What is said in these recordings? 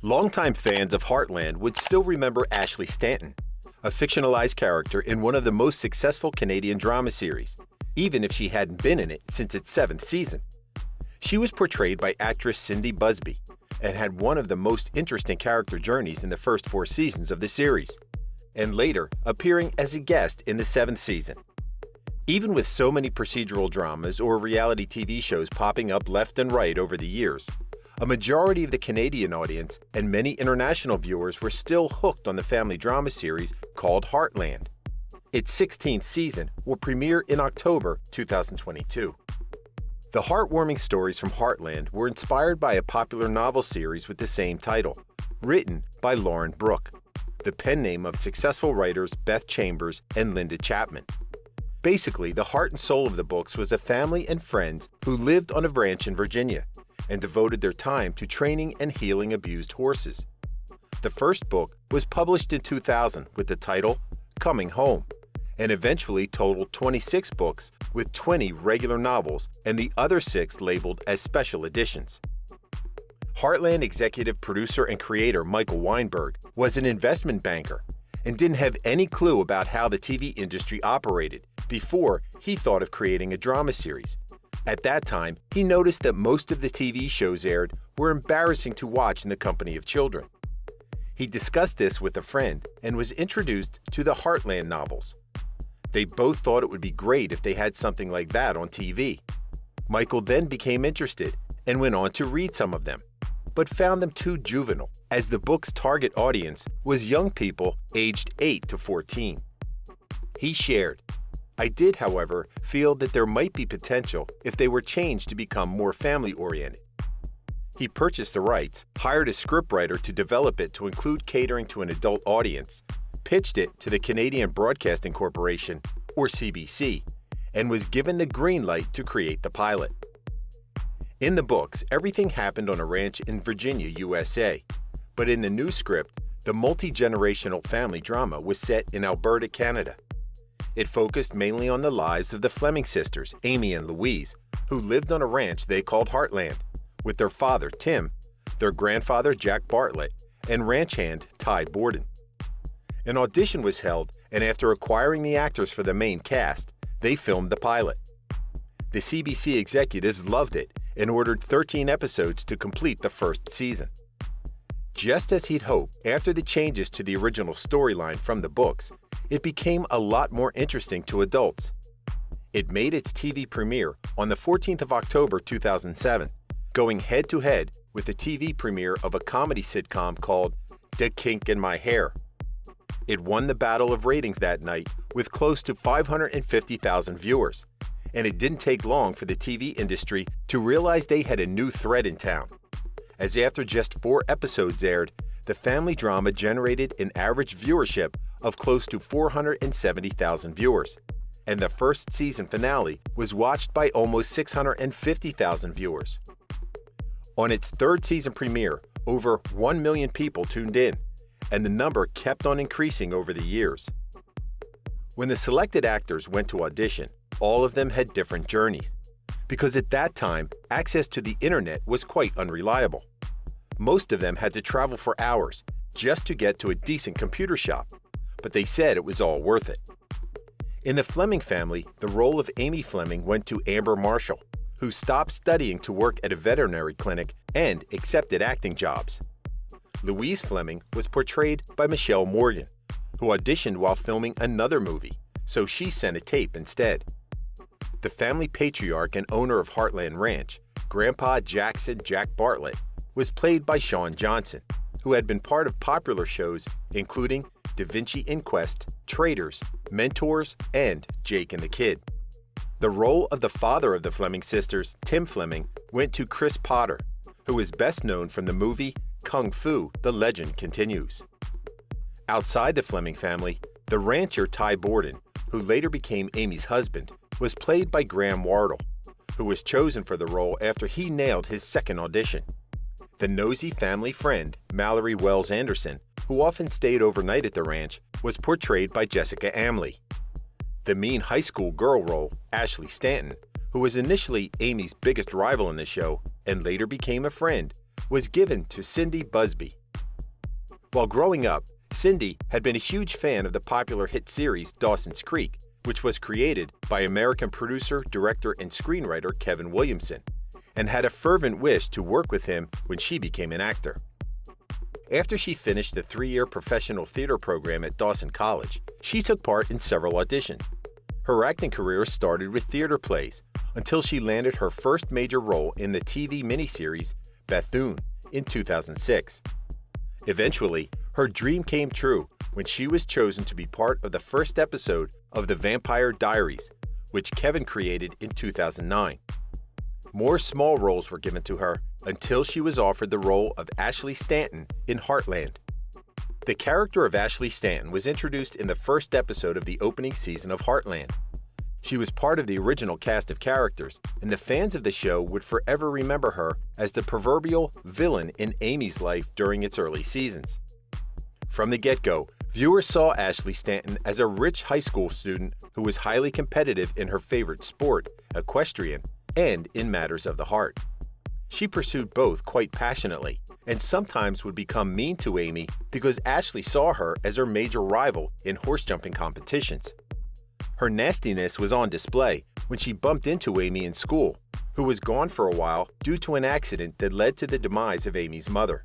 Longtime fans of Heartland would still remember Ashley Stanton, a fictionalized character in one of the most successful Canadian drama series, even if she hadn't been in it since its 7th season. She was portrayed by actress Cindy Busby and had one of the most interesting character journeys in the first 4 seasons of the series, and later appearing as a guest in the 7th season. Even with so many procedural dramas or reality TV shows popping up left and right over the years, a majority of the Canadian audience and many international viewers were still hooked on the family drama series called Heartland. Its 16th season will premiere in October 2022. The heartwarming stories from Heartland were inspired by a popular novel series with the same title, written by Lauren Brooke, the pen name of successful writers Beth Chambers and Linda Chapman. Basically, the heart and soul of the books was a family and friends who lived on a ranch in Virginia and devoted their time to training and healing abused horses. The first book was published in 2000 with the title Coming Home, and eventually totaled 26 books with 20 regular novels and the other 6 labeled as special editions. Heartland executive producer and creator Michael Weinberg was an investment banker and didn't have any clue about how the TV industry operated before he thought of creating a drama series. At that time, he noticed that most of the TV shows aired were embarrassing to watch in the company of children. He discussed this with a friend and was introduced to the Heartland novels. They both thought it would be great if they had something like that on TV. Michael then became interested and went on to read some of them, but found them too juvenile, as the book's target audience was young people aged 8 to 14. He shared, "I did, however, feel that there might be potential if they were changed to become more family-oriented." He purchased the rights, hired a scriptwriter to develop it to include catering to an adult audience, pitched it to the Canadian Broadcasting Corporation, or CBC, and was given the green light to create the pilot. In the books, everything happened on a ranch in Virginia, USA, but in the new script, the multi-generational family drama was set in Alberta, Canada. It focused mainly on the lives of the Fleming sisters, Amy and Louise, who lived on a ranch they called Heartland, with their father, Tim, their grandfather, Jack Bartlett, and ranch hand, Ty Borden. An audition was held, and after acquiring the actors for the main cast, they filmed the pilot. The CBC executives loved it and ordered 13 episodes to complete the first season. Just as he'd hoped, after the changes to the original storyline from the books, it became a lot more interesting to adults. It made its TV premiere on the 14th of October 2007, going head-to-head with the TV premiere of a comedy sitcom called The Kink in My Hair. It won the battle of ratings that night with close to 550,000 viewers, and it didn't take long for the TV industry to realize they had a new threat in town, as after just 4 episodes aired, the family drama generated an average viewership of close to 470,000 viewers, and the first season finale was watched by almost 650,000 viewers. On its 3rd season premiere, over 1 million people tuned in, and the number kept on increasing over the years. When the selected actors went to audition, all of them had different journeys, because at that time, access to the internet was quite unreliable. Most of them had to travel for hours just to get to a decent computer shop, but they said it was all worth it. In the Fleming family, the role of Amy Fleming went to Amber Marshall, who stopped studying to work at a veterinary clinic and accepted acting jobs. Louise Fleming was portrayed by Michelle Morgan, who auditioned while filming another movie, so she sent a tape instead. The family patriarch and owner of Heartland Ranch, Grandpa Jackson Jack Bartlett, was played by Shawn Johnson, who had been part of popular shows including Da Vinci Inquest, Traitors, Mentors, and Jake and the Kid. The role of the father of the Fleming sisters, Tim Fleming, went to Chris Potter, who is best known from the movie Kung Fu: The Legend Continues. Outside the Fleming family, the rancher Ty Borden, who later became Amy's husband, was played by Graham Wardle, who was chosen for the role after he nailed his second audition. The nosy family friend, Mallory Wells Anderson, who often stayed overnight at the ranch, was portrayed by Jessica Amley. The mean high school girl role, Ashley Stanton, who was initially Amy's biggest rival in the show and later became a friend, was given to Cindy Busby, While growing up, Cindy had been a huge fan of the popular hit series Dawson's Creek, which was created by American producer, director, and screenwriter Kevin Williamson, and had a fervent wish to work with him when she became an actor. After she finished the 3-year professional theater program at Dawson College, she took part in several auditions. Her acting career started with theater plays until she landed her first major role in the TV miniseries Bethune in 2006. Eventually, her dream came true when she was chosen to be part of the first episode of The Vampire Diaries, which Kevin created in 2009. More small roles were given to her until she was offered the role of Ashley Stanton in Heartland. The character of Ashley Stanton was introduced in the first episode of the opening season of Heartland. She was part of the original cast of characters, and the fans of the show would forever remember her as the proverbial villain in Amy's life during its early seasons. From the get-go, viewers saw Ashley Stanton as a rich high school student who was highly competitive in her favorite sport, equestrian, and in matters of the heart. She pursued both quite passionately, and sometimes would become mean to Amy because Ashley saw her as her major rival in horse jumping competitions. Her nastiness was on display when she bumped into Amy in school, who was gone for a while due to an accident that led to the demise of Amy's mother.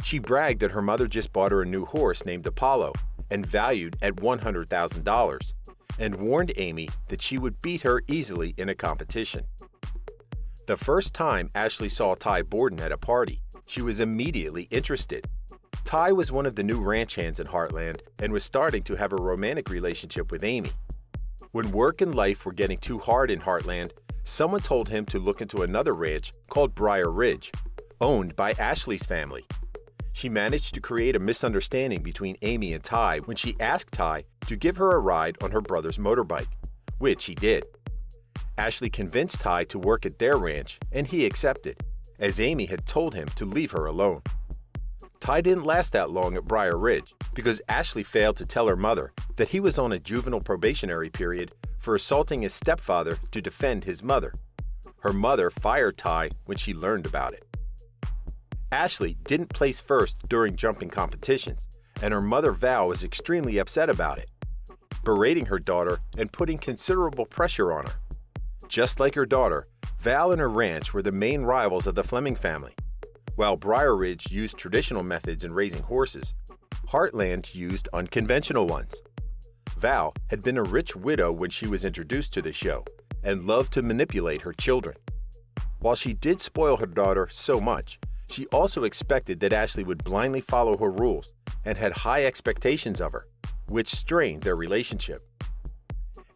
She bragged that her mother just bought her a new horse named Apollo and valued at $100,000, and warned Amy that she would beat her easily in a competition. The first time Ashley saw Ty Borden at a party, she was immediately interested. Ty was one of the new ranch hands in Heartland and was starting to have a romantic relationship with Amy. When work and life were getting too hard in Heartland, someone told him to look into another ranch called Briar Ridge, owned by Ashley's family. She managed to create a misunderstanding between Amy and Ty when she asked Ty to give her a ride on her brother's motorbike, which he did. Ashley convinced Ty to work at their ranch, and he accepted, as Amy had told him to leave her alone. Ty didn't last that long at Briar Ridge because Ashley failed to tell her mother that he was on a juvenile probationary period for assaulting his stepfather to defend his mother. Her mother fired Ty when she learned about it. Ashley didn't place first during jumping competitions, and her mother Val was extremely upset about it, berating her daughter and putting considerable pressure on her. Just like her daughter, Val and her ranch were the main rivals of the Fleming family. While Briar Ridge used traditional methods in raising horses, Heartland used unconventional ones. Val had been a rich widow when she was introduced to the show and loved to manipulate her children. While she did spoil her daughter so much, she also expected that Ashley would blindly follow her rules and had high expectations of her, which strained their relationship.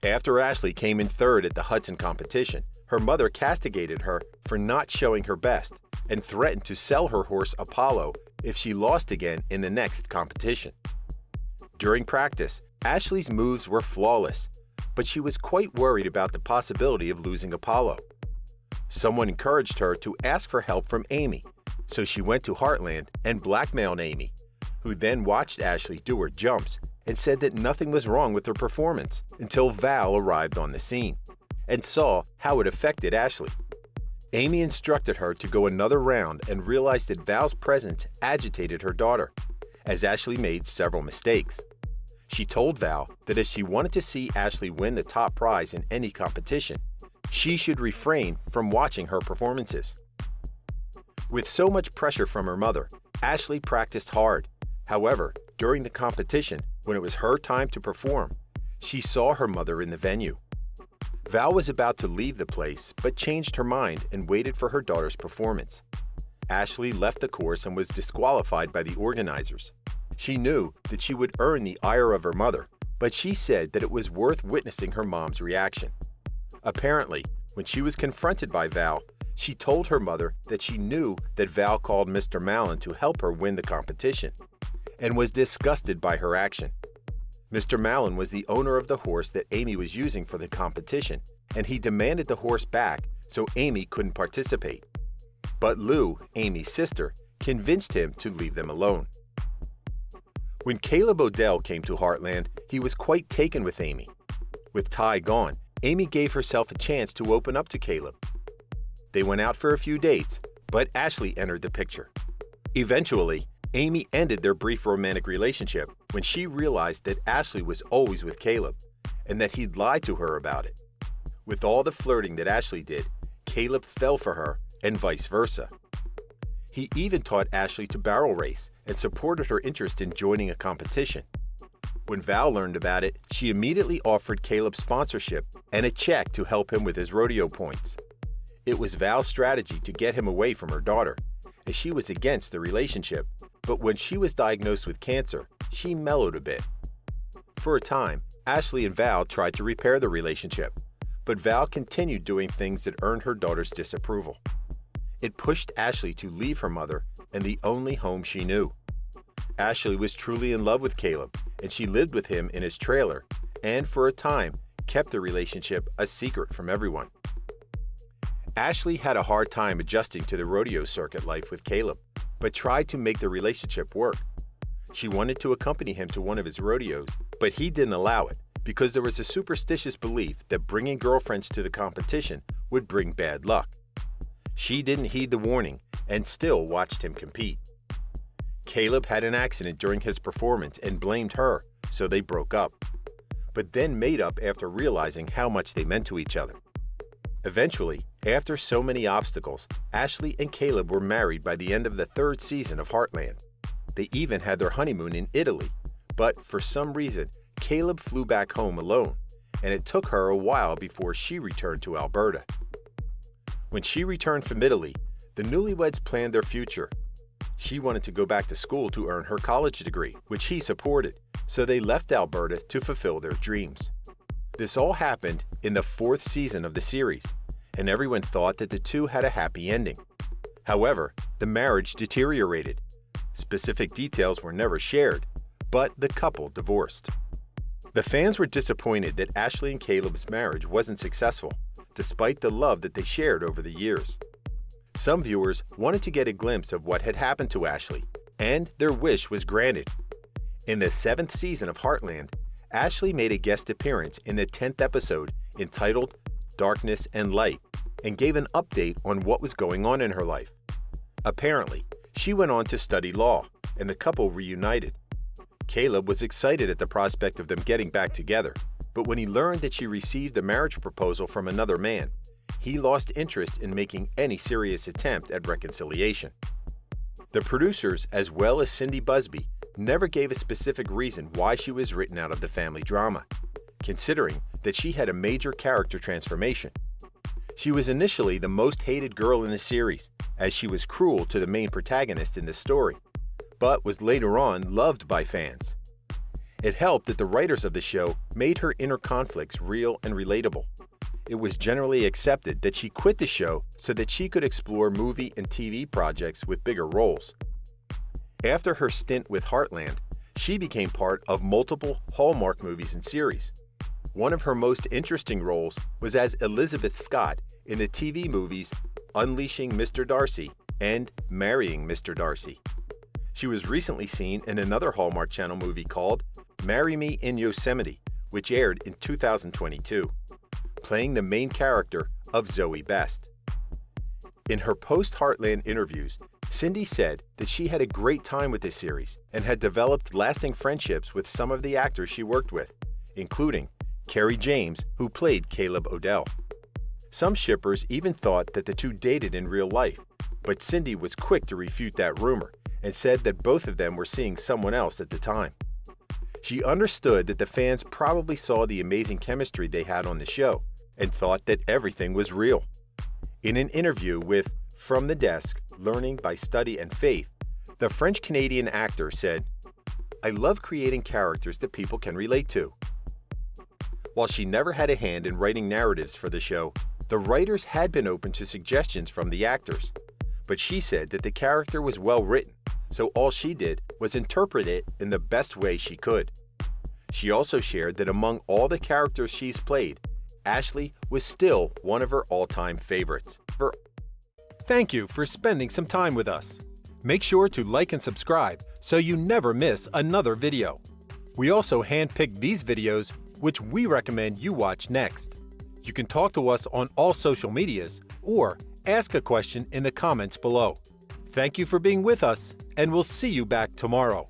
After Ashley came in third at the Hudson competition, her mother castigated her for not showing her best and threatened to sell her horse Apollo if she lost again in the next competition. During practice, Ashley's moves were flawless, but she was quite worried about the possibility of losing Apollo. Someone encouraged her to ask for help from Amy, so she went to Heartland and blackmailed Amy, who then watched Ashley do her jumps and said that nothing was wrong with her performance until Val arrived on the scene and saw how it affected Ashley. Amy instructed her to go another round and realized that Val's presence agitated her daughter, as Ashley made several mistakes. She told Val that if she wanted to see Ashley win the top prize in any competition, she should refrain from watching her performances. With so much pressure from her mother, Ashley practiced hard. However, during the competition, when it was her time to perform, she saw her mother in the venue. Val was about to leave the place, but changed her mind and waited for her daughter's performance. Ashley left the course and was disqualified by the organizers. She knew that she would earn the ire of her mother, but she said that it was worth witnessing her mom's reaction. Apparently, when she was confronted by Val, she told her mother that she knew that Val called Mr. Mallon to help her win the competition, and was disgusted by her action. Mr. Mallon was the owner of the horse that Amy was using for the competition, and he demanded the horse back so Amy couldn't participate. But Lou, Amy's sister, convinced him to leave them alone. When Caleb Odell came to Heartland, he was quite taken with Amy. With Ty gone, Amy gave herself a chance to open up to Caleb. They went out for a few dates, but Ashley entered the picture. Eventually, Amy ended their brief romantic relationship when she realized that Ashley was always with Caleb and that he'd lied to her about it. With all the flirting that Ashley did, Caleb fell for her and vice versa. He even taught Ashley to barrel race and supported her interest in joining a competition. When Val learned about it, she immediately offered Caleb sponsorship and a check to help him with his rodeo points. It was Val's strategy to get him away from her daughter, as she was against the relationship, but when she was diagnosed with cancer, she mellowed a bit. For a time, Ashley and Val tried to repair the relationship, but Val continued doing things that earned her daughter's disapproval. It pushed Ashley to leave her mother and the only home she knew. Ashley was truly in love with Caleb, and she lived with him in his trailer, and for a time, kept the relationship a secret from everyone. Ashley had a hard time adjusting to the rodeo circuit life with Caleb, but tried to make the relationship work. She wanted to accompany him to one of his rodeos, but he didn't allow it because there was a superstitious belief that bringing girlfriends to the competition would bring bad luck. She didn't heed the warning and still watched him compete. Caleb had an accident during his performance and blamed her, so they broke up, but then made up after realizing how much they meant to each other. Eventually, after so many obstacles, Ashley and Caleb were married by the end of the third season of Heartland. They even had their honeymoon in Italy, but for some reason, Caleb flew back home alone, and it took her a while before she returned to Alberta. When she returned from Italy, the newlyweds planned their future. She wanted to go back to school to earn her college degree, which he supported, so they left Alberta to fulfill their dreams. This all happened in the fourth season of the series, and everyone thought that the two had a happy ending. However, the marriage deteriorated. Specific details were never shared, but the couple divorced. The fans were disappointed that Ashley and Caleb's marriage wasn't successful, despite the love that they shared over the years. Some viewers wanted to get a glimpse of what had happened to Ashley, and their wish was granted. In the 7th season of Heartland, Ashley made a guest appearance in the 10th episode entitled Darkness and Light and gave an update on what was going on in her life. Apparently, she went on to study law, and the couple reunited. Caleb was excited at the prospect of them getting back together, but when he learned that she received a marriage proposal from another man, he lost interest in making any serious attempt at reconciliation. The producers, as well as Cindy Busby, never gave a specific reason why she was written out of the family drama, considering that she had a major character transformation. She was initially the most hated girl in the series, as she was cruel to the main protagonist in the story, but was later on loved by fans. It helped that the writers of the show made her inner conflicts real and relatable. It was generally accepted that she quit the show so that she could explore movie and TV projects with bigger roles. After her stint with Heartland, she became part of multiple Hallmark movies and series. One of her most interesting roles was as Elizabeth Scott in the TV movies Unleashing Mr. Darcy and Marrying Mr. Darcy. She was recently seen in another Hallmark Channel movie called Marry Me in Yosemite, which aired in 2022, playing the main character of Zoe Best. In her post-Heartland interviews, Cindy said that she had a great time with this series and had developed lasting friendships with some of the actors she worked with, including Kerry James, who played Caleb Odell. Some shippers even thought that the two dated in real life, but Cindy was quick to refute that rumor and said that both of them were seeing someone else at the time. She understood that the fans probably saw the amazing chemistry they had on the show and thought that everything was real. In an interview with From the Desk, Learning by Study and Faith, the French-Canadian actor said, "I love creating characters that people can relate to." While she never had a hand in writing narratives for the show, the writers had been open to suggestions from the actors, but she said that the character was well written, so all she did was interpret it in the best way she could. She also shared that among all the characters she's played, Ashley was still one of her all-time favorites. Thank you for spending some time with us. Make sure to like and subscribe so you never miss another video. We also handpicked these videos which we recommend you watch next. You can talk to us on all social medias or ask a question in the comments below. Thank you for being with us, and we'll see you back tomorrow.